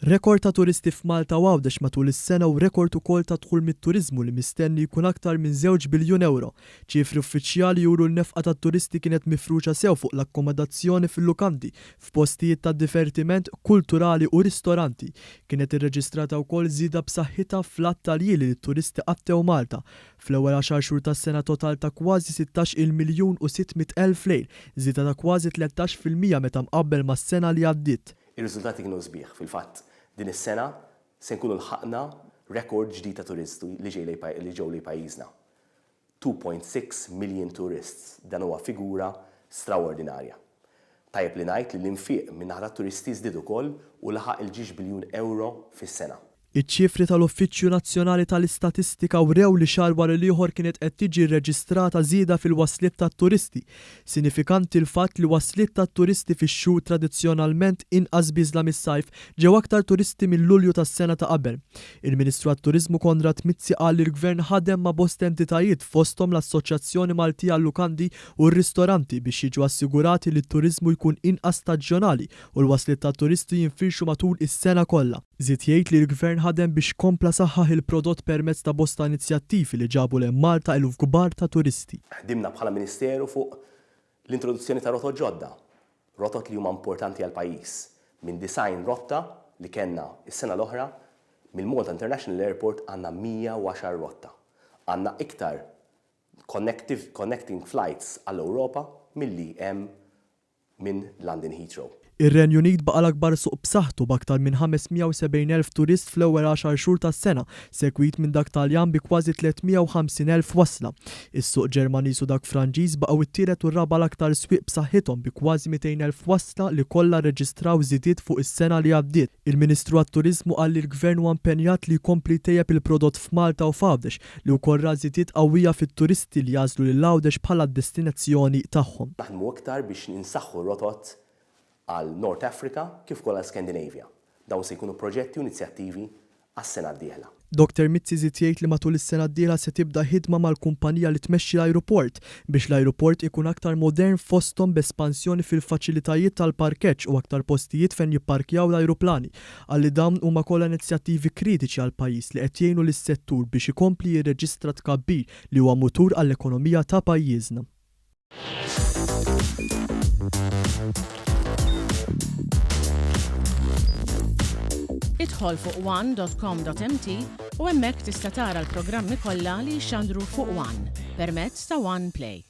Rekord ta' turisti f'Malta u Għawdex matul is-sena u rekord ukoll ta' dħul mit-turiżmu li mistenni jkun aktar minn 2 biljun euro. Ċifri uffiċjali juru l-nefqa tat-turisti kienet mifruċa sew fuq l-akkomodazzjoni fil-lukandi, f'postijiet ta' divertiment kulturali u ristoranti. Kienet irreġistrata wkoll żieda b'saħħitha fl-att tal-jieli li t-turisti qattew Malta. Fl-ewwel 10 xhur tas-sena total ta' kważi 16 miljun u 600 elf lejl, żieda ta' kważi 13% meta mqabbel mas-sena li għaddiet. Ir-riżultati kienu sbieħ fil-fatt. Din is-sena se nkunu lħaqna rekord ġdid ta' turisti li ġew li pajjiżna. 2.6 million tourists, dan huwa figura straordinarja. Tajjeb li ngħid li l-infiq minn naħa tat-turisti żdied ukoll u laħaq il-6 biljun euro fis-sena. Iċ-ċifri tal-Uffiċċju Nazzjonali tal-Istatistika wrew li xahar wara ieħor kienet qed tiġi rreġistrata żieda fil-wasliet tat-turisti. Sinifikanti l-fatt li wasliet tat-turisti fix-xhur tradizzjonalment inqas biżla mis-sajf ġew aktar turisti minn Lulju tas-sena ta' qabel. Il-Ministru għat-Turiżmu Konrad Mizzi qal li l-Gvern ħadem ma' bosta entitajiet fosthom l-Assoċjazzjoni Maltija għall-Lukandi u r-Ristoranti biex jiġu assigurati li t-turiżmu jkun inqas staġjonali u l-wasliet tat-turisti jinfirxu matul is-sena kollha. Żied jgħid li l-Gvern ħadem biex kompla saħħaħ il-prodott permezz ta' bosta inizjattivi li ġabu lejn Malta eluf kbar ta' turisti. Ħdimna bħala Ministeru fuq l-introduzzjoni ta' rotot ġodda, rotot li huma importanti għal pajjiż. Minn design rotta li kellna is-sena l-oħra, mill-Malta International Airport għandna 110 rotta. Għandna iktar connecting flights għall-Ewropa milli hemm minn London Heathrow. Ir-Renju Unit baqa' l-akbar suq b'saħħtu b'aktar minn 570,000 turist fl-ewwel 10 xhur tas-sena, segwit minn dak Taljan bi kważi 350,000 wasla. Is-suq Ġermaniż u dak Franġiż baqgħu t-tielet u r-raba' l-aktar swieq b'saħħithom bi kważi 200,000 wasla li kollha rreġistraw żidiet fuq is-sena li għaddiet. Il-Ministru għat-Turiżmu qal li l-Gvern huwa impenjat li jkompli tejjeb il-prodott f'Malta u f'Għawdex li wkoll ra żidiet qawwija fit-turisti li jażlu lil Għawdex bħala d-destinazzjoni tagħhom. Naħdmu iktar biex ninsaħħu rotot għal North Africa kif ukoll għal Scandinavia. Dawn se jkunu proġetti u inizjattivi għas-sena d-dieħla. Dr. Mizzi żied jgħid li matul is-sena d-dieħla se tibda ħidma mal-kumpanija li tmexxi l-ajruport biex l-ajruport ikun aktar modern fosthom b'espansjoni fil-faċilitajiet tal-parkeġġ u aktar postijiet fejn jipparkjaw l-ajruplani. Għalli dawn huma kollha inizjattivi kritiċi għall pajjiż li qed jgħinu lis-settur biex ikompli jirreġistra tkabbir li huwa mutur għall-ekonomija ta' pajjiżna. Idħol fuq one.com.mt u hemmhekk tista' tara l-programmi kollha li jxandru fuq One permezz ta' One Play.